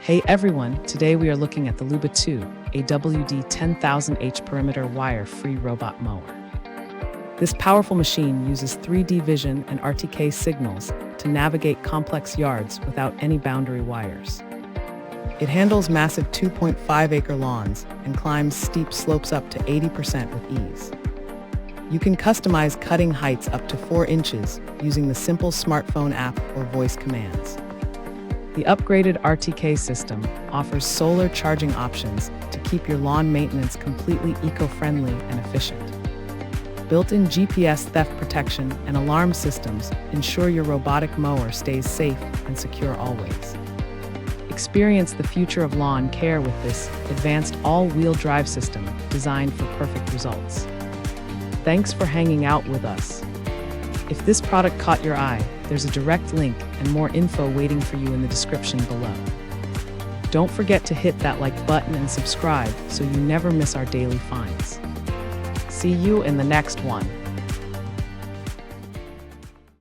Hey everyone, today we are looking at the LUBA 2, AWD 10,000H perimeter wire-free robot mower. This powerful machine uses 3D vision and RTK signals to navigate complex yards without any boundary wires. It handles massive 2.5-acre lawns and climbs steep slopes up to 80% with ease. You can customize cutting heights up to 4 inches using the simple smartphone app or voice commands. The upgraded RTK system offers solar charging options to keep your lawn maintenance completely eco-friendly and efficient. Built-in GPS theft protection and alarm systems ensure your robotic mower stays safe and secure always. Experience the future of lawn care with this advanced all-wheel drive system designed for perfect results. Thanks for hanging out with us. If this product caught your eye, there's a direct link and more info waiting for you in the description below. Don't forget to hit that like button and subscribe so you never miss our daily finds. See you in the next one.